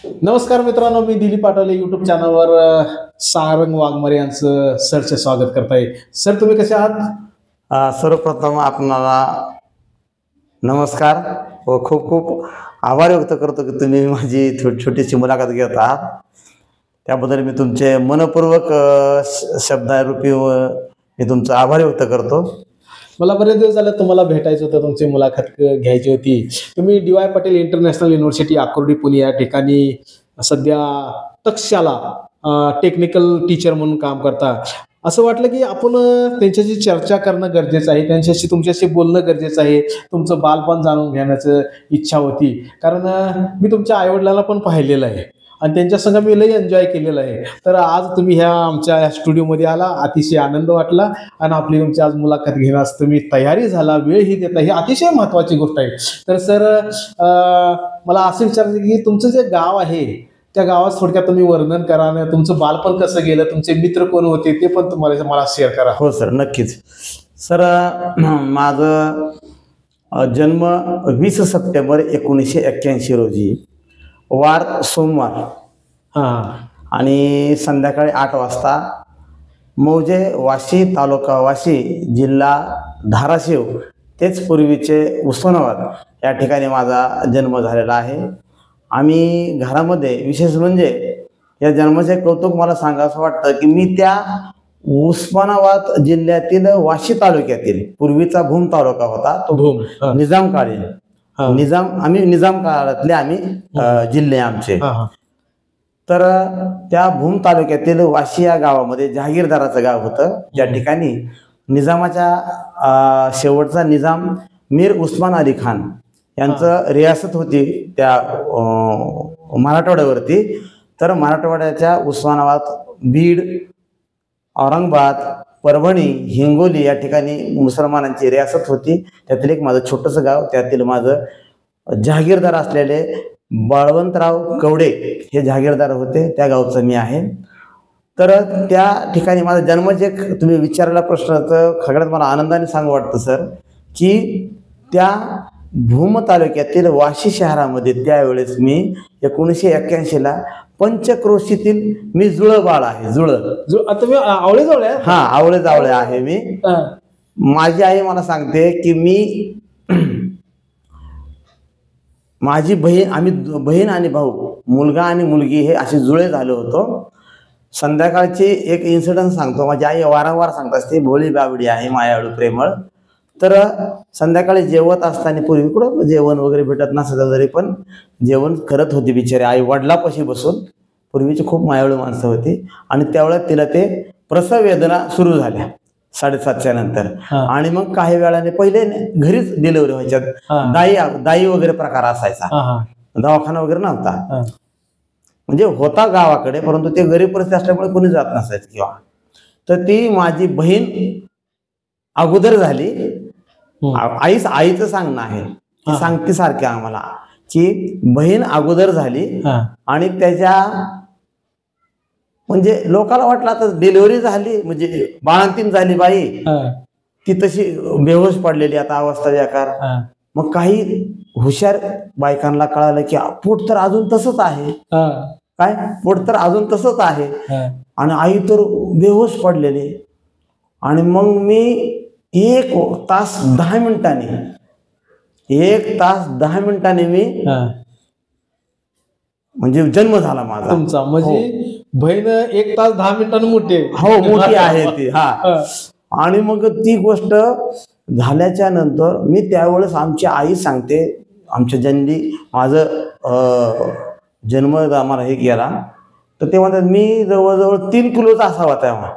नमस्कार मित्रांनो, मी दिलीप पाटोले युट्यूब चॅनलवर सारंग वाघमारे यांचं सरचे स्वागत करताय. सर, तुम्ही कसे आहात? सर्वप्रथम आपणाला नमस्कार व खूप खूप आभार व्यक्त करतो की तुम्ही माझी छोटीशी मुलाखत घेत आहात. त्याबद्दल मी तुमचे मनपूर्वक शब्दारूपी मी तुमचा आभार व्यक्त करतो. मला बरेच दिवस झाले तुम्हाला भेटायचं होतं, तुमची मुलाखत घ्यायची होती. तुम्ही DY. Patil international university Akurdi Pune या ठिकाणी सध्या तक्षशाला टेक्निकल टीचर म्हणून काम करता. असं वाटलं की आपण त्यांच्याशी चर्चा करणं गरजेचं आहे, त्यांच्याशी तुमच्याशी बोलणं गरजेचं आहे. तुमचं बालपण जाणून घेण्याचं इच्छा होती, कारण मी तुमच्या आईवडिलांना पण पाहिलेलं आहे आणि त्यांच्या संग मी लई एन्जॉय केलेलं आहे. तर आज तुम्ही ह्या आमच्या स्टुडिओमध्ये आला, अतिशय आनंद वाटला आणि आपली तुमची आज मुलाखत घेण्यास तुम्ही तयारी झाला, वेळही देता, ही अतिशय महत्त्वाची गोष्ट आहे. तर सर, मला असं विचारायचं की तुमचं जे गाव आहे त्या गावात थोडक्यात तुम्ही वर्णन करा ना, तुमचं बालपण कसं गेलं, तुमचे मित्र कोण होते ते पण तुम्हाला मला शेअर करा. हो सर, नक्कीच. सर, माझं जन्म 20 सप्टेंबर 1981 रोजी, वार सोमवार, आणि संध्याकाळी 8 वाजता मौजे, वाशी, तालुका वाशी, जिल्हा धाराशिव, तेच पूर्वीचे उस्मानाबाद या ठिकाणी माझा जन्म झालेला आहे. आम्ही घरामध्ये विशेष म्हणजे या जन्माचे कौतुक मला सांगावं वाटतं की मी त्या उस्मानाबाद जिल्ह्यातील वाशी तालुक्यातील, पूर्वीचा भूम तालुका होता तो, भूम निजामकालीन, आम्ही निजाम काळातले आम्ही जिल्हे आमचे. तर त्या भूम तालुक्यातील वाशी या गावामध्ये जहागीरदाराचं गाव होतं, ज्या ठिकाणी निजामाच्या शेवटचा निजाम मीर उस्मान अली खान यांचं रियासत होती त्या मराठवाड्यावरती. तर मराठवाड्याच्या उस्मानाबाद, बीड, औरंगाबाद, परभणी, हिंगोली या ठिकाणी मुसलमानांची रियासत होती. त्यातील एक माझं छोटंसं गाव, त्यातील माझं जहागीरदार असलेले बळवंतराव कवडे हे जहागीरदार होते, त्या गावचं मी आहे. तर त्या ठिकाणी माझा जन्माचे तुम्ही विचारलेला प्रश्न, तर सगळ्यात मला आनंदाने सांगू वाटतं सर की त्या भूम तालुक्यातील वाशी शहरामध्ये त्यावेळेस मी 1981ला पंचक्रोशीतील मी जुळं बाळ आहे. तुम्ही आवळे जवळ आहे? हा, आवळे जावळे आहे मी. माझी आई मला सांगते की माझी बहीण, आम्ही बहीण आणि भाऊ, मुलगा आणि मुलगी हे असे जुळे झालो होतो. संध्याकाळची एक इन्सिडन्ट सांगतो. माझी आई वारंवार सांगत असते, भोळी बावडी आहे, मायाळू, प्रेमळ. तर संध्याकाळी जेवत असताना, पूर्वी कुठं जेवण वगैरे भेटत नसतं, तरी पण जेवण करत होती बिचारी आई वडिलापाशी बसून. पूर्वीची खूप मायाळू माणसं होती आणि त्यावेळेस तिला ते प्रसव वेदना सुरू झाल्या 7:30च्या नंतर. आणि मग काही वेळाने, पहिले घरीच डिलिव्हरी व्हायच्या, दाई वगैरे प्रकार असायचा, दवाखाना वगैरे नव्हता, म्हणजे होता गावाकडे, परंतु ते गरीब परिस्थिती असल्यामुळे कोणी जात नसायचं किंवा. तर ती माझी बहीण अगोदर झाली. आईचं सांगणं आहे, ती सांगते सारखी आम्हाला की बहीण अगोदर झाली आणि त्याच्या म्हणजे लोकांना वाटलं आता डिलिव्हरी झाली म्हणजे बाळंतीण झाली बाई, ती तशी बेहोश पडलेली, आता अवस्था बेकार. मग काही हुशार बायकांना कळालं की पोट तर अजून तसंच आहे, काय पोट तर अजून तसंच आहे, आणि आई तर बेहोश पडलेली. आणि मग मी 1 तास 10 मिनिटांनी मी म्हणजे जन्म झाला माझा. तुमचा म्हणजे बहीण 1 तास 10 मिनिटांनी मोठी आहे? हो, मोठी आहे ती. हा. आणि मग ती गोष्ट झाल्याच्या नंतर मी त्यावेळेस आमची आई सांगते, आमच्या जननी माझं जन्म आम्हाला हे केला, तर ते म्हणतात मी जवळजवळ 3 किलोचा असावा तेव्हा,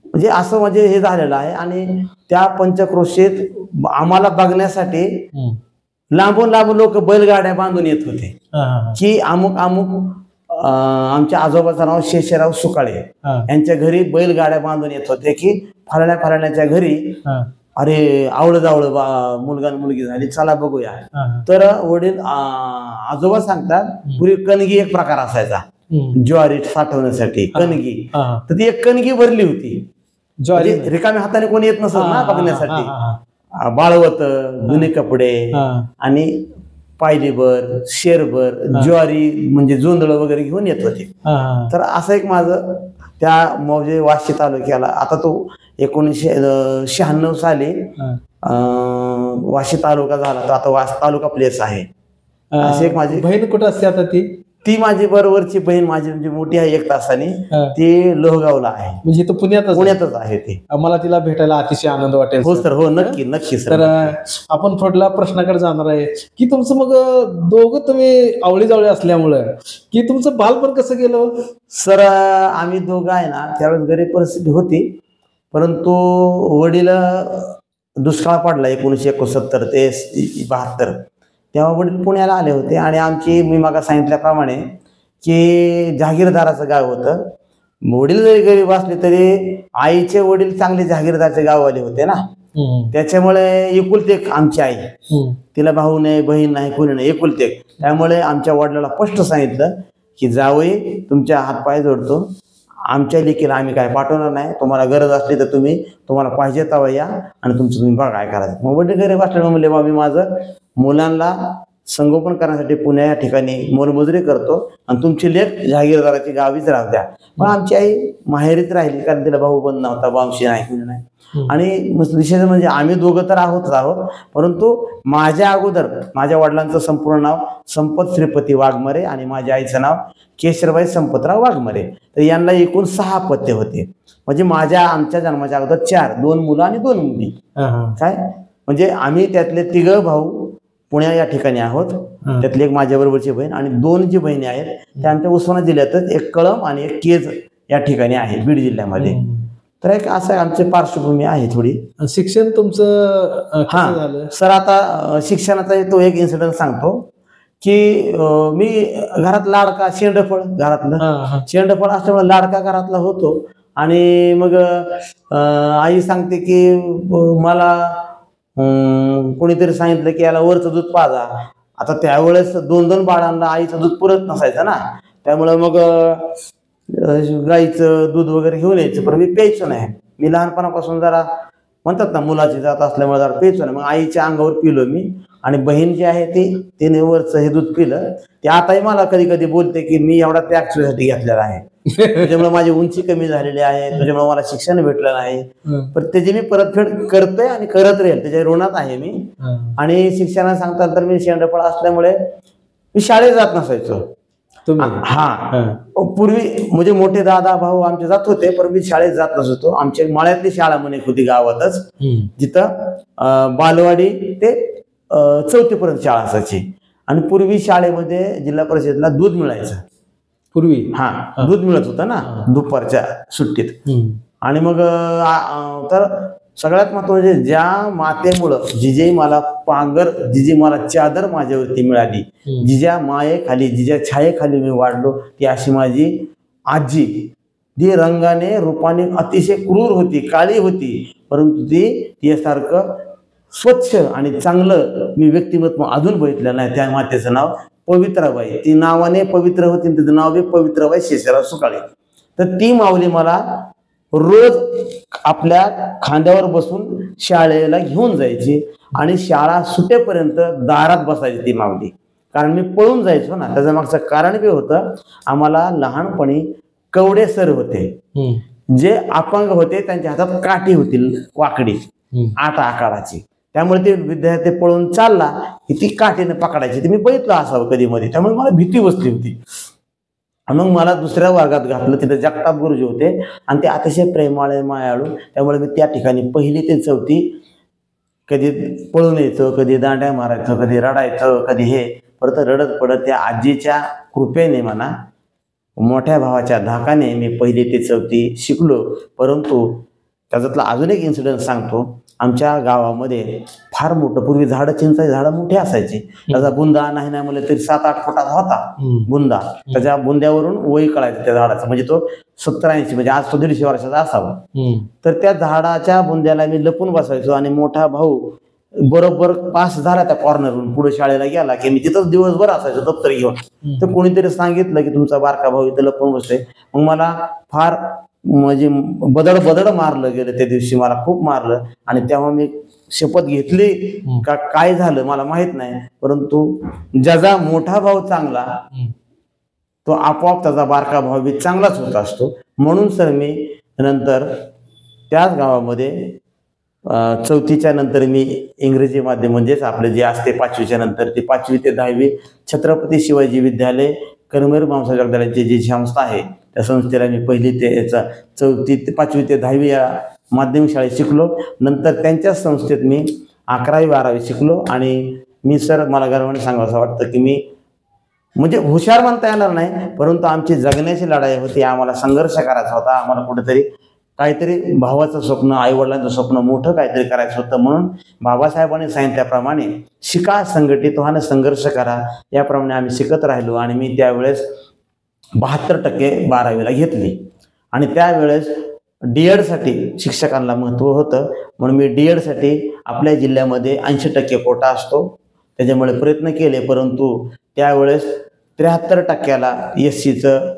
म्हणजे असं म्हणजे हे झालेलं आहे. आणि त्या पंचक्रोशीत आम्हाला बघण्यासाठी लांबून लांबून लोक बैलगाड्या बांधून येत होते की अमुक आमच्या आजोबाचं नाव शेषराव सुकाळे, यांच्या घरी बैलगाड्या बांधून येत होते की फलाण्याच्या घरी अरे आवळं जावळं मुलगा मुलगी झाली, चला बघूया. तर वडील आजोबा सांगतात, पूर्वी कणगी एक प्रकार असायचा ज्वारी साठवण्यासाठी, कणगी. तर ती एक कणगी भरली होती ज्वारी, रिकाम्या हाताने कोणी येत नसत ना बघण्यासाठी. बाळवत, जुने कपडे आणि पायलीभर, शेरभर, ज्वारी म्हणजे जोंधळ वगैरे घेऊन येत होते. तर असं एक माझं त्या म्हणजे वाशी तालुक्याला, आता तो 1996 साली वाशी तालुका झाला, तर आता वाशी तालुका प्लेस आहे. अशी एक माझी बहीण कुठं असते आता? ती माझी बरोबरची बहीण माझी म्हणजे मोठी आहे 1 तासाने, ती लोहगावला आहे. म्हणजे तो पुण्यातच आहे ती. मला तिला भेटायला अतिशय आनंद वाटेल. हो सर, हो नक्की नक्की सर. तर आपण पुढल्या प्रश्नाकडे जाणार आहे की तुमचं मग दोघं तुम्ही आवळी जावळी असल्यामुळं की तुमचं बालपण कसं गेलं? सर आम्ही दोघं आहे ना, त्यावेळेस गरीब परिस्थिती होती, परंतु वडील दुष्काळ पडला 1969 ते 72, तेव्हा वडील पुण्याला आले होते. आणि आमची, मी मागा सांगितल्याप्रमाणे की जहागीरदाराचं गाव होतं. वडील जरी गरीब असले तरी आईचे वडील चांगले जहागीरदारचे गाववाले होते ना, त्याच्यामुळे एकुलते एक आमची आई, तिला भाऊ नाही, बहीण नाही, कोणी नाही, एकुलते एक. त्यामुळे आमच्या वडिलाला स्पष्ट सांगितलं की जावई तुमच्या हातपाय जोडतो, आमच्या लेकीला आम्ही काय पाठवणार नाही, तुम्हाला गरज असली तर तुम्हाला पाहिजे तेव्हा या आणि तुमचं तुम्ही बघा काय करायचं. मग वडील गरीब असल्यामुळे म्हणले बा मी माझं मुलांना संगोपन करण्यासाठी पुण्या या ठिकाणी मोलमजुरी करतो आणि तुमची लेक जहागीरदाराची गावीच राहू द्या. पण आमची आई माहेरीच राहिली, कारण तिला भाऊ बंद नव्हता, बांशी नाही, कोणी नाही. आणि विशेष म्हणजे आम्ही दोघं तर आहोत, परंतु माझ्या अगोदर माझ्या वडिलांचं संपूर्ण नाव संपत श्रीपती वाघमारे आणि माझ्या आईचं नाव केशरबाई संपतराव वाघमारे. तर यांना एकूण 6 अपत्य होते. म्हणजे आमच्या जन्माच्या अगोदर 4, 2 मुलं आणि 2 मुली. काय म्हणजे आम्ही त्यातले 3 भाऊ पुण्या या ठिकाणी आहोत, त्यातली एक माझ्या बरोबरची बहीण आणि 2 जी बहिणी आहेत त्या आमच्या उस्मानाबाद जिल्ह्यातच, एक कळंब आणि एक केज या ठिकाणी आहे, बीड जिल्ह्यामध्ये. तर एक असं आमची पार्श्वभूमी आहे थोडी. शिक्षण तुमचं झालं? सर आता शिक्षणाचा तो एक इन्सिडेंट सांगतो की मी घरात लाडका, शेंडफळ घरातलं शेंडफळ असल्यामुळे लाडका घरातला होतो. आणि मग आई सांगते की मला कोणीतरी सांगितलं की याला वरचं दूध पाजा. आता त्यावेळेस 2-2 बाळांना आईचं दूध पुरत नसायचं ना, त्यामुळं मग गाईचं दूध वगैरे घेऊन यायचं, पण मी प्यायचो नाही. मी लहानपणापासून जरा म्हणतात ना मुलाची जात असल्यामुळे जरा प्यायचो नाही. मग आईच्या अंगावर पिलो मी. आणि बहीण जी आहे तिने वरचं हे दूध पिलं. ते आताही मला कधी कधी बोलते की मी एवढा त्याग तुझ्यासाठी घेतलेला आहे, त्याच्यामुळे माझी उंची कमी झालेली आहे, त्याच्यामुळे मला शिक्षण भेटलं नाही, पण त्याची मी परतफेड करतोय आणि करत राहील, त्याच्या ऋणात आहे मी. आणि शिक्षणाला सांगता तर मी शेंडफळ असल्यामुळे मी शाळेत जात नसायचो. पूर्वी म्हणजे मोठे दादा भाऊ आमचे जात होते, पण मी शाळेत जात नसतो. आमच्या माळ्यातली शाळा म्हणे होती गावातच, जिथं बालवाडी ते 4थी पर्यंत शाळा असायची. आणि पूर्वी शाळेमध्ये जिल्हा परिषदला दूध मिळायचं. पूर्वी दूध मिळत होतं ना दुपारच्या सुट्टीत. आणि मग तर सगळ्यात महत्वाचे, ज्या मातेमुळं जिजे मला पांगर, जिजे मला चादर माझ्यावरती मिळाली, जिजा मायेखाली, जिजा छायेखाली मी वाढलो, ती अशी माझी आजी. ती रंगाने रूपाने अतिशय क्रूर होती, काळी होती, परंतु ती यासारखं स्वच्छ आणि चांगलं मी व्यक्तिमत्व अजून बघितलं नाही. त्या मातेचं नाव पवित्राबाई. ती नावाने पवित्र होती, तिचं नाव बी पवित्राबाई शेषराव सुकाळे. तर ती माऊली मला रोज आपल्या खांद्यावर बसून शाळेला घेऊन जायची आणि शाळा सुटेपर्यंत दारात बसायची ती माऊली. कारण मी पळून जायचो ना, त्याच्या मागचं कारण बी होतं, आम्हाला लहानपणी कवडे सर होते, जे अपंग होते, त्यांच्या हातात काठी होती वाकडी 8 आकाराची. त्यामुळे ते विद्यार्थी पळून चालला की ती काठीने पकडायची. ते मी बघितलं असावं कधी मध्ये, त्यामुळे मला भीती बसली होती. मग मला दुसऱ्या वर्गात घातलं. तिथे जगताप गुरुजी होते आणि ते अतिशय प्रेमाळे मायाळू. त्यामुळे मी त्या ठिकाणी 1ली ते 4थी कधी पळून यायचो, कधी दांड्या मारायचो, कधी रडायचं, कधी हे. परत रडत पडत त्या आजीच्या कृपेने म्हणा, मोठ्या भावाच्या धाकाने मी 1ली ते 4थी शिकलो. परंतु त्याच्यातला अजून एक इन्सिडेंट सांगतो. आमच्या गावामध्ये फार मोठं पूर्वी झाडं, चिंचाची झाडं मोठी असायची. त्याचा बुंदा नाही म्हणलं तरी 7-8 फुटाचा होता बुंदा. त्याच्या बुंद्यावरून वही कळायचं त्या झाडाचं, म्हणजे तो 70-80 म्हणजे आज तो 150 वर्षाचा असावा. तर त्या झाडाच्या बुंद्याला मी लपून बसायचो आणि मोठा भाऊ बरोबर पास झाला त्या कॉर्नरवरून पुढे शाळेला गेला की मी तिथंच दिवसभर असायचो दप्तर घेऊन. तर कोणीतरी सांगितलं की तुमचा बारका भाऊ इथं लपून बसतोय. मग मला फार म्हणजे बदड बदड मारलं गेलं त्या दिवशी, मला खूप मारलं. आणि तेव्हा मी शपथ घेतली का काय झालं मला माहित नाही, परंतु ज्याचा मोठा भाऊ चांगला तो आपोआप त्याचा बारका भाऊ बी चांगलाच होत असतो. म्हणून सर मी नंतर त्याच गावामध्ये चौथीच्या नंतर मी इंग्रजी माध्यम म्हणजेच आपले जे असते 5वीच्या नंतर, ते 5वी ते 10वी छत्रपती शिवाजी विद्यालय करमर भाऊसाहेब जगदाळेंची जी संस्था आहे त्या संस्थेला मी पहिली ते याचा 4थी ते 5वी ते 10वी या माध्यमिक शाळेत शिकलो. नंतर त्यांच्याच संस्थेत मी 11वी 12वी शिकलो. आणि मी सर मला गर्वाने सांगावं वाटतं की मी म्हणजे हुशार म्हणता येणार नाही, परंतु आमची जगण्याची लढाई होती, आम्हाला संघर्ष करायचा होता. आम्हाला कुठेतरी काहीतरी भावाचं स्वप्न, आईवडिलांचं स्वप्न मोठं काहीतरी करायचं होतं. म्हणून बाबासाहेबांनी सांगितल्याप्रमाणे शिका, संघटित व्हा, संघर्ष करा, याप्रमाणे आम्ही शिकत राहिलो. आणि मी त्यावेळेस 72% 12वीला घेतली. आणि त्यावेळेस DEDसाठी शिक्षकांना महत्त्व होतं, म्हणून मी DEDसाठी आपल्या जिल्ह्यामध्ये 80% कोटा असतो त्याच्यामुळे प्रयत्न केले. परंतु त्यावेळेस 73%ला SCचं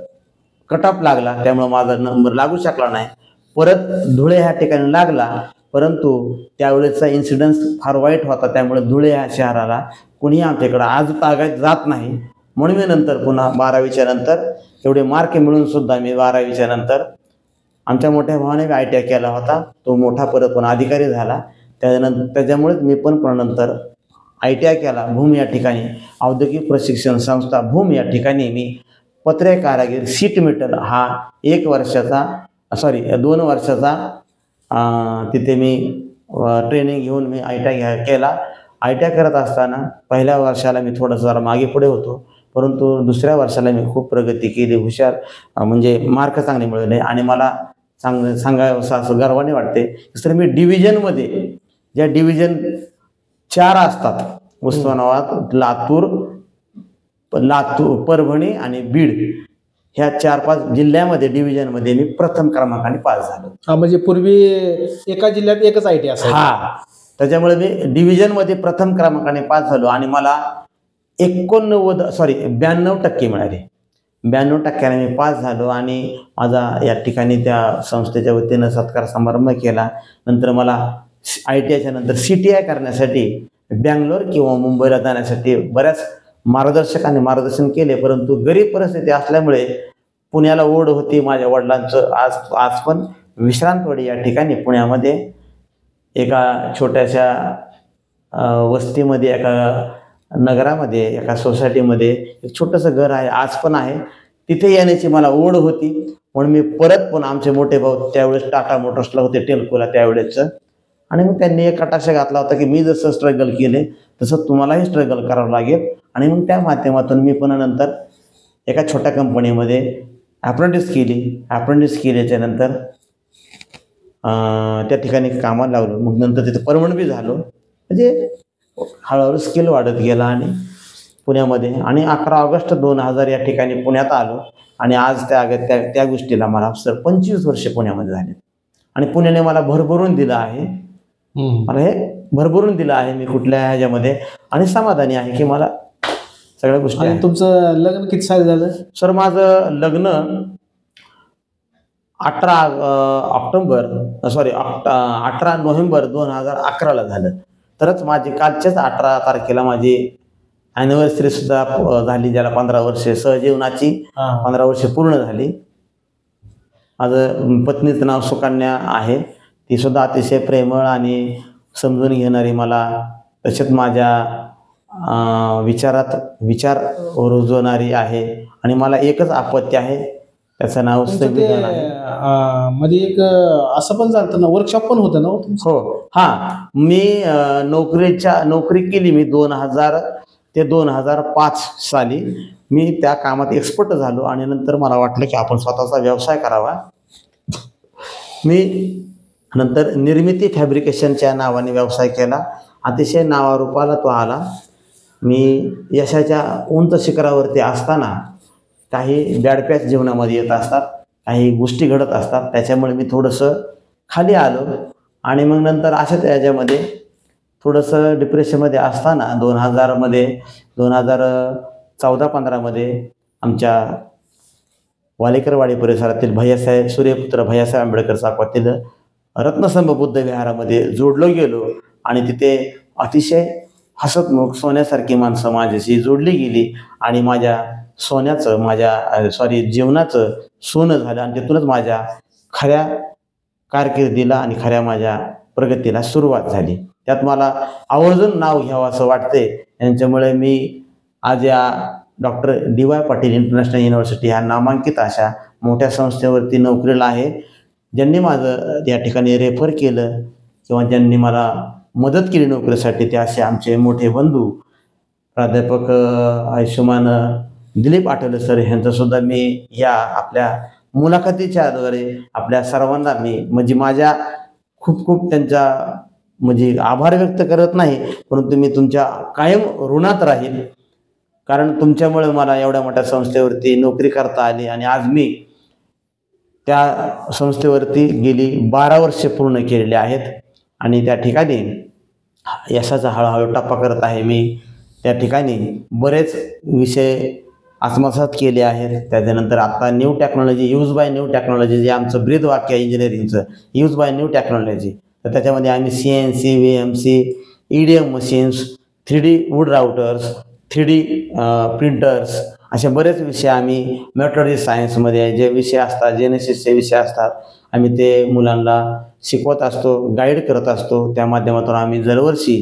कट ऑफ लागला, त्यामुळे माझा नंबर लागू शकला नाही. परत धुळे ह्या ठिकाणी लागला, परंतु त्यावेळेसचा इन्सिडन्स फार वाईट होता, त्यामुळे धुळे ह्या शहराला कुणी आमच्याकडं आज तागायत जात नाही. म्हणून मी नंतर पुन्हा 12वीच्या नंतर एवढे मार्क मिळून सुद्धा मी 12वीच्या नंतर आमच्या मोठ्या भावाने ITI केला होता, तो मोठा परत पण अधिकारी झाला. त्याच्यामुळेच मी पण नंतर ITI केला भूम या ठिकाणी, औद्योगिक प्रशिक्षण संस्था भूम या ठिकाणी मी पत्रे कारागीर सीट मेटल हा 2 वर्षाचा तिथे मी ट्रेनिंग घेऊन मी ITI केला. ITI करत असताना पहिल्या वर्षाला मी थोडंसं जरा मागे पुढे होतो, परंतु दुसऱ्या वर्षाला मी खूप प्रगती केली, हुशार म्हणजे मार्क चांगले मिळवले. आणि मला सांगावं असं गर्वाने वाटते. तर मी डिव्हिजनमध्ये ज्या डिव्हिजन 4 असतात, उस्मानाबाद, लातूर, परभणी आणि बीड, ह्या 4-5 जिल्ह्यामध्ये डिव्हिजनमध्ये मी प्रथम क्रमांकाने पास झालो. म्हणजे पूर्वी एका जिल्ह्यात एकच ITI असायचं. हा, त्याच्यामुळे मी डिव्हिजनमध्ये प्रथम क्रमांकाने पास झालो. आणि मला 92% मिळाले. 92% मी पास झालो. आणि माझा या ठिकाणी त्या संस्थेच्या वतीनं सत्कार समारंभ केला. नंतर मला ITIच्या नंतर CTI करण्यासाठी बँगलोर किंवा मुंबईला जाण्यासाठी बऱ्याच मार्गदर्शकांनी मार्गदर्शन केले, परंतु गरीब परिस्थिती असल्यामुळे पुण्याला ओढ होती माझ्या वडिलांचं. आज पण विश्रांतवाडी या ठिकाणी पुण्यामध्ये एका छोट्याशा वस्तीमध्ये, एका नगरामध्ये, एका सोसायटीमध्ये एक छोटंसं घर आहे, आज पण आहे. तिथे येण्याची मला ओढ होती, म्हणून मी परत पण आमचे मोठे भाऊ त्यावेळेस टाटा मोटर्सला होते, टेल्कोला त्यावेळेसचं. आणि मग त्यांनी एक कटाक्षा घातला होता की मी जसं स्ट्रगल केले तसं तुम्हालाही स्ट्रगल करावं लागेल. आणि मग त्या माध्यमातून मी पुन्हा नंतर एका छोट्या कंपनीमध्ये अप्रेंटिस केल्याच्या नंतर त्या ठिकाणी कामाला लागलो. मग नंतर तिथे परमनंट बी झालो. म्हणजे हळूहळू स्किल वाढत गेला. आणि पुण्यामध्ये आणि 11 ऑगस्ट 2000 या ठिकाणी पुण्यात आलो. आणि आज त्या गोष्टीला मला सर 25 वर्ष पुण्यामध्ये झाले. आणि पुण्याने मला भरभरून दिलं आहे. मला हे भरभरून दिलं आहे मी कुठल्या ह्याच्यामध्ये, आणि समाधानी आहे की मला सगळ्या गोष्टी. आणि तुमचं लग्न किती साली झालं सर? माझं लग्न 18 नोव्हेंबर 2011ला झालं. तरच माझी कालच्याच 18 तारखेला माझी ॲनिव्हर्सरी सुद्धा झाली, ज्याला 15 वर्षे सहजीवनाची 15 वर्षे पूर्ण झाली. माझं पत्नीचं नाव सुकन्या आहे. ती सुद्धा अतिशय प्रेमळ आणि समजून घेणारी, मला तसेच माझ्या विचार रुजवणारी आहे. आणि मला एकच अपत्य आहे, त्याचं नाव संविधान आहे. मध्ये एक असं पण झालं ना, वर्कशॉप पण होतं ना तुमचं? हो, हा. मी नोकरी केली मी 2000 ते 2005 साली. मी त्या कामात एक्सपर्ट झालो. आणि नंतर मला वाटलं की आपण स्वतःचा व्यवसाय करावा. मी नंतर निर्मिती फॅब्रिकेशनच्या नावाने व्यवसाय केला. अतिशय नावारूपाला तो आला. मी यशाच्या उंच शिखरावरती असताना काही बॅडपॅच जीवनामध्ये येत असतात, काही गोष्टी घडत असतात, त्याच्यामुळे मी थोडंसं खाली आलो. आणि मग नंतर अशाच याच्यामध्ये थोडंसं डिप्रेशनमध्ये असताना 2014-15 आमच्या वालेकरवाडी परिसरातील भैयासाहेब सूर्यपुत्र भैयासाहेब आंबेडकर चौकातील रत्नस्तंभ बुद्ध विहारामध्ये जोडलो गेलो आणि तिथे अतिशय हसतमुख सोन्यासारखी माणसं माझ्याशी जोडली गेली आणि माझ्या जीवनाचं सोनं झालं आणि तिथूनच माझ्या खऱ्या कारकिर्दीला आणि खऱ्या माझ्या प्रगतीला सुरुवात झाली. त्यात मला आवर्जून नाव घ्यावं असं वाटते. यांच्यामुळे मी आज या doctor DY Patil international university ह्या नामांकित अशा मोठ्या संस्थेवरती नोकरीला आहे. ज्यांनी माझं या ठिकाणी रेफर केलं किंवा ज्यांनी मला मदत केली नोकरीसाठी ते असे आमचे मोठे बंधू प्राध्यापक आयुष्यमान दिलीप आठवले सर यांचासुद्धा मी या आपल्या मुलाखतीच्याद्वारे आपल्या सर्वांना मी म्हणजे माझ्या खूप खूप त्यांच्या म्हणजे आभार व्यक्त करत नाही, परंतु मी तुमच्या कायम ऋणात राहील. कारण तुमच्यामुळे मला एवढ्या मोठ्या संस्थेवरती नोकरी करता आली आणि आज मी त्या संस्थेवरती गेली 12 वर्षे पूर्ण केलेली आहेत आणि त्या ठिकाणी यशाचा हळूहळू टप्पा करत आहे. मी त्या ठिकाणी बरेच विषय आत्मसात केले आहेत. त्याच्यानंतर आता new technology, use by new technology जे आमचं ब्रीद वाक्य आहे इंजिनिअरिंगचं, यूज बाय न्यू टेक्नॉलॉजी, तर त्याच्यामध्ये आम्ही CNC, VMC, EDM machines, 3D wood routers, 3D printers असे बरेच विषय आम्ही मेट्रोलॉजी सायन्समध्ये जे विषय असतात, जेनेसिसचे विषय असतात, आम्ही ते मुलांना शिकवत असतो, गाईड करत असतो. त्या माध्यमातून आम्ही दरवर्षी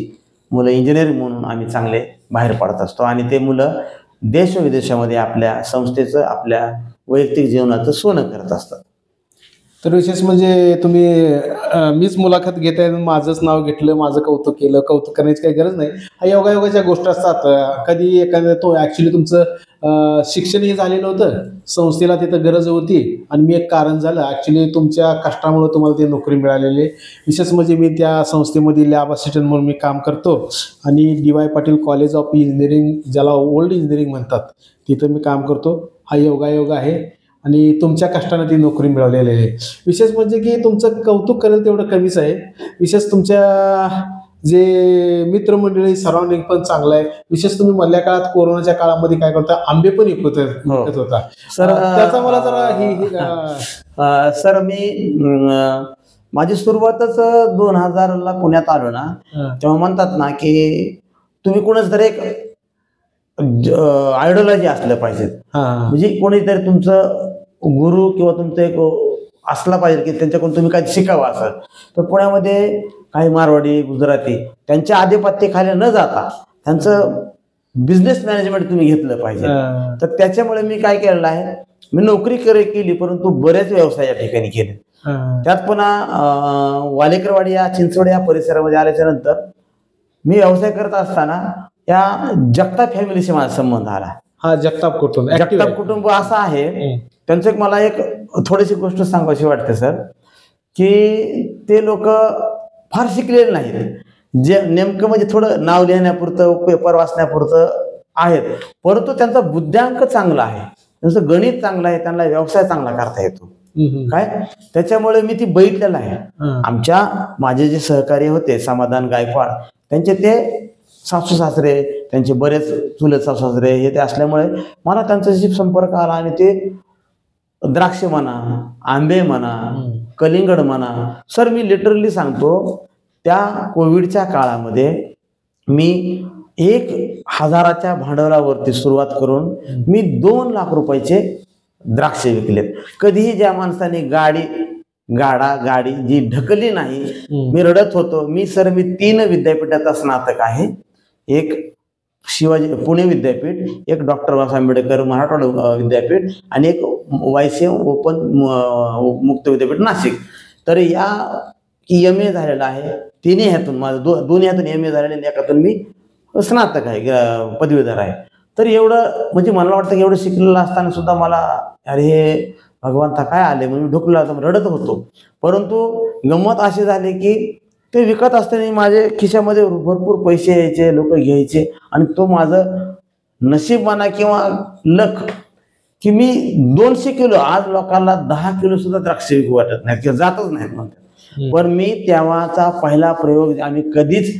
मुलं इंजिनिअरिंग म्हणून आम्ही चांगले बाहेर पडत असतो आणि ते मुलं देश व विदेशामध्ये आपल्या संस्थेचं आपल्या वैयक्तिक जीवनाचं सोनं करत असतात. तर विशेष म्हणजे तुम्ही मीच मुलाखत घेताय, माझंच नाव घेतलं, माझं कौतुक केलं. कौतुक करण्याची काही गरज नाही. हा योगायोगाच्या गोष्टी असतात. कधी एखाद्या तो ॲक्च्युली तुमचं शिक्षणही झालेलं होतं, संस्थेला तिथं गरज होती आणि मी एक कारण झालं. ॲक्च्युली तुमच्या कष्टामुळे तुम्हाला ती नोकरी मिळालेली आहे. विशेष म्हणजे मी त्या संस्थेमध्ये लॅब असिस्टंट म्हणून मी काम करतो आणि DY Patil college of engineering, ज्याला ओल्ड इंजिनिअरिंग म्हणतात, तिथं मी काम करतो. हा योगायोग आहे आणि तुमच्या कष्टाने ती नोकरी मिळवलेली आहे. विशेष म्हणजे की तुमचं कौतुक करेल तेवढं कमीच आहे. विशेष तुमच्या जे मित्रमंडळी सराउंडिंग पण चांगलं आहे. विशेष तुम्ही मधल्या काळात कोरोनाच्या काळामध्ये काय करता, आंबे पण विकत होता सर. त्याचा मला जरा सर मी माझी सुरुवातच 2000ला पुण्यात आलो ना, तेव्हा म्हणतात ना की तुम्ही कोणाच तरी एक आयडिओलॉजी असलं पाहिजे. म्हणजे कोणीतरी तुमचं गुरु किंवा तुमचं एक असला पाहिजे की त्यांच्याकडून तुम्ही काही शिकावं असं. तर पुण्यामध्ये काही मारवाडी, गुजराती त्यांच्या आधिपत्याखाली न जाता त्यांचं बिझनेस मॅनेजमेंट तुम्ही घेतलं पाहिजे. तर त्याच्यामुळे मी काय केलेलं आहे, मी नोकरी केली परंतु बरेच व्यवसाय या ठिकाणी केले. त्यात पुन्हा वालेकरवाडी या चिंचवड या परिसरामध्ये आल्याच्या नंतर मी व्यवसाय करत असताना या जगताप फॅमिलीशी माझा संबंध आला. हा, जगताप कुटुंब असं आहे. त्यांचं मला एक थोडीशी गोष्ट सांगायची वाटते सर, की ते लोक फार शिकलेले नाहीत. जे नेमकं म्हणजे थोडं नाव लिहिण्यापुरतं, पेपर वाचण्यापुरतं आहेत, परंतु त्यांचा बुद्ध्यांक चांगला आहे, त्यांचं गणित चांगलं आहे, त्यांना व्यवसाय चांगला करता येतो. काय त्याच्यामुळे मी ती बघितलेलं आहे. माझे जे सहकारी होते समाधान गायकवाड, त्यांचे ते सासू सासरे, त्यांचे बरेच चुलत सासू सासरे हे ते असल्यामुळे मला त्यांच्याशी संपर्क आला आणि ते द्राक्ष म्हणा, आंबे म्हणा, कलिंगड म्हणा. सर मी लिटरली सांगतो, त्या कोविडच्या काळामध्ये मी 1000च्या भांडवलावरती सुरुवात करून मी 2 लाख रुपयाचे द्राक्ष विकलेत. कधीही ज्या माणसाने गाडी जी ढकलली नाही, मी रडत होतो. मी 3 विद्यापीठाचा स्नातक आहे. एक शिवाजी पुणे विद्यापीठ, एक डॉक्टर बाबासाहेब आंबेडकर मराठवाडा विद्यापीठ आणि एक YCM ओपन मुक्त विद्यापीठ नाशिक. तर या MA झालेला आहे. तिन्ही ह्यातून माझं दोन्ही ह्यातून MA झालेले आणि एकातून मी स्नातक आहे, पदवीधर आहे. तर एवढं म्हणजे मला वाटतं की एवढं शिकलेलं असताना सुद्धा मला अरे हे भगवंता काय आले म्हणून ढोकला रडत होतो. परंतु गंमत अशी झाली की ते विकत असताना माझ्या खिशामध्ये भरपूर पैसे यायचे, लोक घ्यायचे आणि तो माझं नशीब म्हणा किंवा लक की मी 200 किलो आज लोकांना 10 किलो सुद्धा द्राक्ष विकू वाटत नाही किंवा जातच नाहीत म्हणतात. पण मी तेव्हाचा पहिला प्रयोग, आम्ही कधीच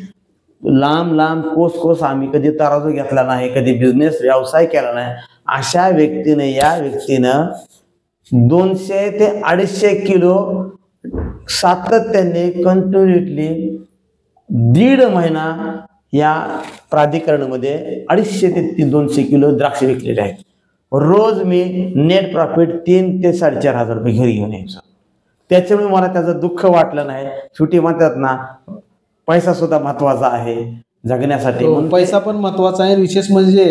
लांब कोस आम्ही कधी तराजू घेतला नाही, कधी बिझनेस व्यवसाय केला नाही. अशा व्यक्तीनं 200 ते 250 किलो सातत्याने कंटिन्युटली 1.5 महिना या प्राधिकरणामध्ये 250 ते 200 किलो द्राक्ष विकलेले आहेत. रोज मी नेट प्रॉफिट 3 ते 4,500 रुपये घरी घेऊन यायचो. त्याच्यामुळे मला त्याचं दुःख वाटलं नाही. शेवटी म्हणतात ना, पैसा सुद्धा महत्वाचा आहे जगण्यासाठी. पैसा पण महत्वाचा आहे. विशेष म्हणजे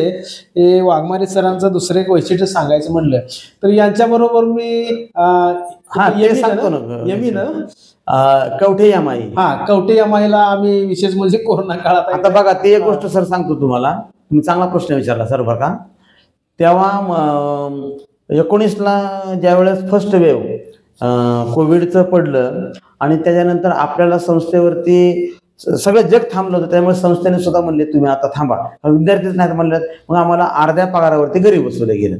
हे वाघमारे सरांचं दुसरं एक वैशिष्ट्य सांगायचं म्हणलं तर यांच्याबरोबर मी ते सांगतो ना, कवठे यमाई. कवठे यमाईला आम्ही विशेष म्हणजे कोरोना काळात. आता बघा, ते एक गोष्ट सर सांगतो तुम्हाला. तुम्ही चांगला प्रश्न विचारला सर बरं का. तेव्हा 19ला ज्यावेळेस फर्स्ट वेव्ह कोविडचं पडलं आणि त्याच्यानंतर आपल्याला संस्थेवरती सगळं जग थांबलं होतं. त्यामुळे संस्थेने सुद्धा म्हणले तुम्ही आता थांबा, विद्यार्थीच नाही म्हणलं. मग आम्हाला अर्ध्या पगारावरती घरी बसवलं गेलं.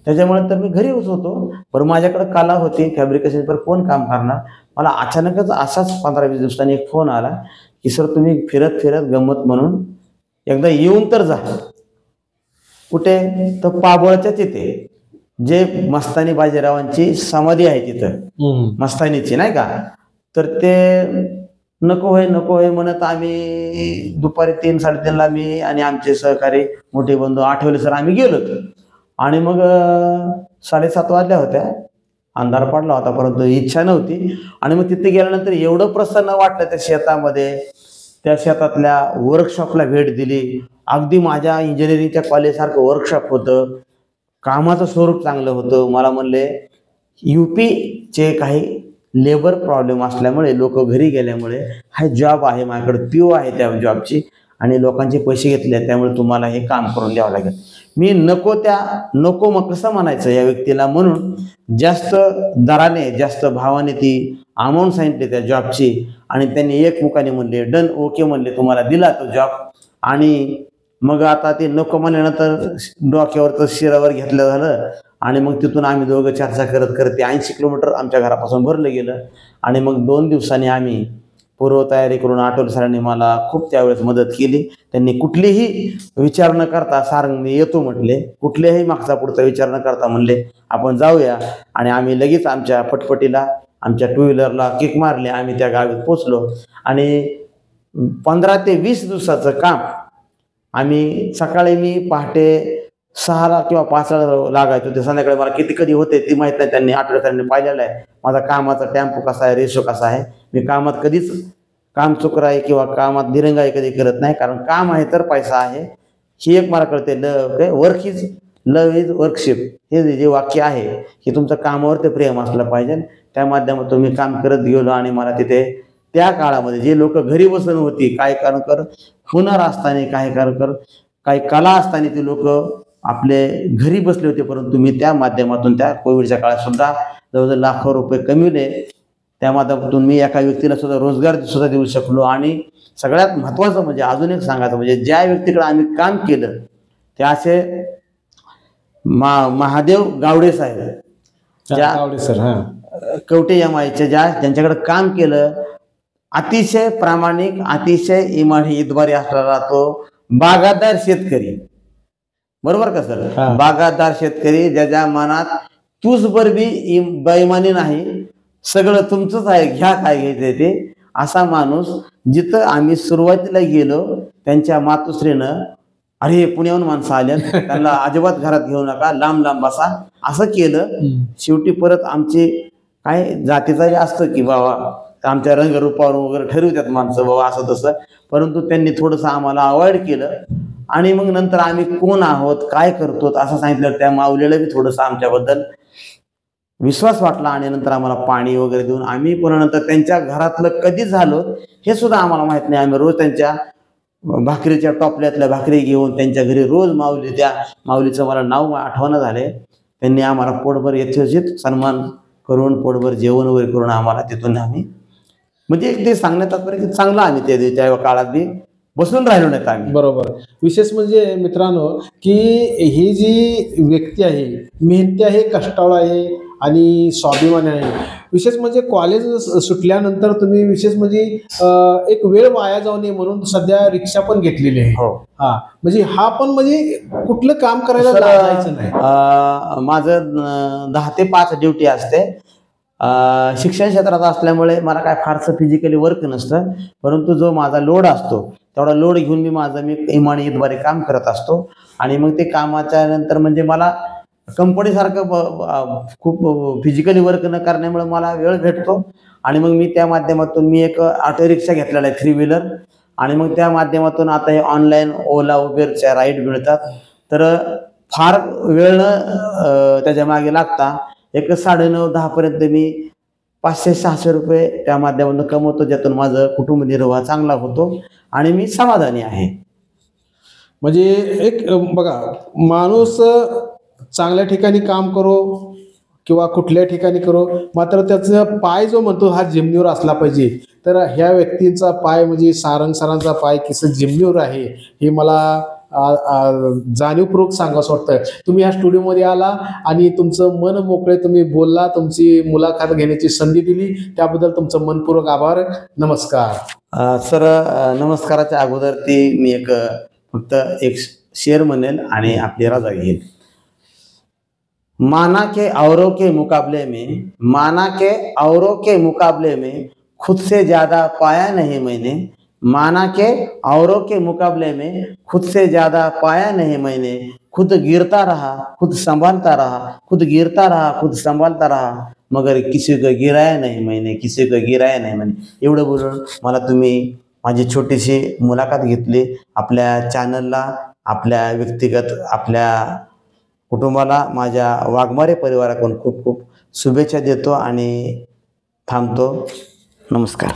त्याच्यामुळे तर मी घरी बसवतो. पण माझ्याकडे कला होती फॅब्रिकेशन पर कोण काम करणार. मला अचानकच असाच 15-20 दिवसांनी एक फोन आला की सर तुम्ही फिरत फिरत गंमत म्हणून एकदा येऊन तर जा. कुठे तर पाबळच्या तिथे जे मस्तानी बाजीरावांची समाधी आहे तिथं, मस्तानीची नाही का. तर ते नको होय म्हणत आम्ही दुपारी 3-3:30ला मी आणि आमचे सहकारी मोठे बंधू आठवले सर आम्ही गेलो. आणि मग 7:30 वाजल्या होत्या. अंधार पडला होता, परंतु इच्छा नव्हती. आणि मग तिथे गेल्यानंतर एवढं प्रसन्न वाटलं त्या शेतामध्ये. त्या शेतातल्या वर्कशॉपला भेट दिली. अगदी माझ्या इंजिनिअरिंगच्या कॉलेजसारखं वर्कशॉप होतं. कामाचं स्वरूप चांगलं होतं. मला म्हणले UPचे काही लेबर प्रॉब्लेम असल्यामुळे लोक घरी गेल्यामुळे हा जॉब आहे माझ्याकडे, PO आहे त्या जॉबची आणि लोकांचे पैसे घेतले, त्यामुळे तुम्हाला हे काम करून द्यावं लागेल. मी नको मग कसं म्हणायचं या व्यक्तीला, म्हणून जास्त दराने जास्त भावाने ती अमाऊंट सांगितली त्या जॉबची. आणि त्यांनी एक मुखाने म्हणले डन, ओके म्हणले, तुम्हाला दिला तो जॉब. आणि मग आता ते नको म्हणल्यानंतर डोक्यावर शिरावर घेतलं झालं. आणि मग तिथून आम्ही दोघं चर्चा करत करत 80 किलोमीटर आमच्या घरापासून भरलं गेलं. आणि मग 2 दिवसांनी आम्ही पूर्वतयारी करून आठवले सरांनी मला खूप त्यावेळेस मदत केली. त्यांनी कुठलीही विचार न करता सारंग मी येतो म्हटले, कुठल्याही मागचा पुढचा विचार न करता म्हणले आपण जाऊया. आणि आम्ही लगेच आमच्या फटफटीला आमच्या 2 व्हीलरला किक मारले. आम्ही त्या गावात पोचलो. आणि 15 ते 20 दिवसाचं काम आम्ही सकाळी मी पहाटे 6ला किंवा 5ला लागायचो. ते संध्याकाळी मला किती कधी होते ती माहीत नाही. त्यांनी आठवड्यात पाहिलेलं आहे माझा कामाचा टेम्पो कसा आहे, रेशो कसा आहे. मी कामात कधीच काम चुकराय किंवा कामात दिरंगाई कधी करत नाही. कारण काम आहे तर पैसा आहे ही एक मला कळते. Work is love is worship हे जे वाक्य आहे की तुमचं कामावर ते प्रेम असलं पाहिजे. त्या माध्यमातून मी काम करत गेलो. आणि मला तिथे त्या काळामध्ये जे लोक घरी बसून होती, काय कारण कर हुनर असताना, काय कारण कर काही कला असताना ते लोक आपले घरी बसले होते. परंतु मी त्या माध्यमातून त्या कोविडच्या काळात सुद्धा जवळजवळ लाखो रुपये कमिवले. त्या माध्यमातून मी एका व्यक्तीला सुद्धा रोजगार सुद्धा देऊ शकलो. आणि सगळ्यात महत्त्वाचं म्हणजे अजून एक सांगायचं म्हणजे ज्या व्यक्तीकडे आम्ही काम केलं ते असे महादेव गावडे साहेब, कवठे यमाईचे ज्यांच्याकडे काम केलं, अतिशय प्रामाणिक, अतिशय इमानदारी असणारा तो बागायतदार शेतकरी. बरोबर का सर? बागायतदार शेतकरी ज्याच्या मनात तूच बरबी बेईमानी नाही, सगळं तुमचंच आहे, घ्या काय घ्यायचंय ते, असा माणूस. जिथं आम्ही सुरुवातीला गेलो त्यांच्या मातोश्रीनं अरे पुण्याहून माणसं आल्या, त्यांना अजिबात घरात घेऊ नका, लांब लांब बसा असं केलं. शेवटी परत आमचे काय जातीचं असतं की बाबा आमच्या रंगरूपावर वगैरे ठरवतात माणसं बाबा असं तसं, परंतु त्यांनी थोडंसं आम्हाला अवॉइड केलं. आणि मग नंतर आम्ही कोण आहोत, काय करतो असं सांगितलं. त्या माऊलीला बी थोडंसं आमच्याबद्दल विश्वास वाटला. आणि नंतर आम्हाला पाणी वगैरे देऊन आम्ही पुन्हा नंतर त्यांच्या घरातलं कधी झालो हे सुद्धा आम्हाला माहित नाही. आम्ही रोज त्यांच्या भाकरीच्या टोपल्यातल्या भाकरी घेऊन त्यांच्या घरी रोज माऊली, त्या माऊलीचं मला नाव आठवणं झाले, त्यांनी आम्हाला पोटभर यथोचित सन्मान करून पोटभर जेवण वगैरे करून आम्हाला तिथून आम्ही म्हणजे ते सांगण्यात तात्पर्य की चांगलं आम्ही त्या काळात बी बसून राहिलो नाहीत आम्ही. बरोबर. विशेष म्हणजे मित्रांनो की ही जी व्यक्ती आहे मेहनती आहे, कष्टाळू आहे आणि स्वाभिमानी आहे. विशेष म्हणजे कॉलेज सुटल्यानंतर तुम्ही विशेष म्हणजे एक वेळ वाया जाऊ नये म्हणून सध्या रिक्षा पण घेतलेली आहे. हो. हा म्हणजे हा पण म्हणजे कुठलं काम करायला सर, जायचं नाही. माझं 10 ते 5 ड्युटी असते. शिक्षण क्षेत्रात असल्यामुळे मला काय फारसं फिजिकली वर्क नसतं, परंतु जो माझा लोड असतो तेवढा लोड घेऊन मी इमानी इतबारी काम करत असतो. आणि मग ते कामाच्या नंतर म्हणजे मला कंपनीसारखं खूप फिजिकली वर्क न करण्यामुळे मला वेळ भेटतो. आणि मग मी त्या माध्यमातून मी एक ऑटो रिक्षा घेतलेला आहे 3 व्हीलर. आणि मग त्या माध्यमातून आता हे ऑनलाईन ओला उबेरच्या राईड मिळतात. तर फार वेळ न त्याच्या मागे लागता एक 9:30-10 पर्यंत मी 500-600 रुपये त्या माध्यमातून कमवतो, ज्यातून माझं कुटुंब निर्वाह चांगला होतो आणि मी समाधानी आहे. म्हणजे एक बघा, माणूस चांगल्या ठिकाणी काम करो किंवा कुठल्या ठिकाणी करो, मात्र त्याचा पाय जो म्हणतो हा जिमनीवर असला पाहिजे. तर ह्या व्यक्तींचा पाय म्हणजे सारंग सरांचा पाय किती जिमनीवर आहे हे मला जाणीवपूर्वक सांगावंसं वाटतं. तुम्ही ह्या स्टुडिओमध्ये आला आणि तुमचं मन मोकळे तुम्ही बोलला, तुमची मुलाखत घेण्याची संधी दिली, त्याबद्दल तुमचं मनपूर्वक आभार. नमस्कार. सर, नमस्काराच्या अगोदर मी फक्त एक शेर म्हणेल आणि आपली रजा घेईल. माना के औरों के मुकाबले में खुद से ज्यादा पाया नहीं मैंने. माना के औरों के मुकाबले में खुद से ज्यादा पाया नहीं मैंने. खुद गिरता रहा, खुद संभालता रहा, मगर किसी को गिराया नहीं मैंने. एवढं बोलून मला तुम्ही माझी छोटीशी मुलाखत घेतली. आपल्या चॅनलला, आपल्या व्यक्तिगत, आपल्या कुटुंबाला, माझ्या वाघमारे परिवाराकडून खूप खूप शुभेच्छा देतो आणि थांबतो. नमस्कार.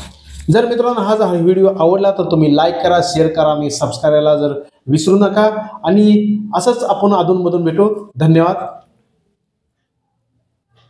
जर मित्रांनो हा व्हिडिओ आवडला तर तुम्ही लाईक करा, शेअर करा आणि सबस्क्राईब करायला जर विसरू नका. आणि असंच आपण अधूनमधून भेटू. धन्यवाद.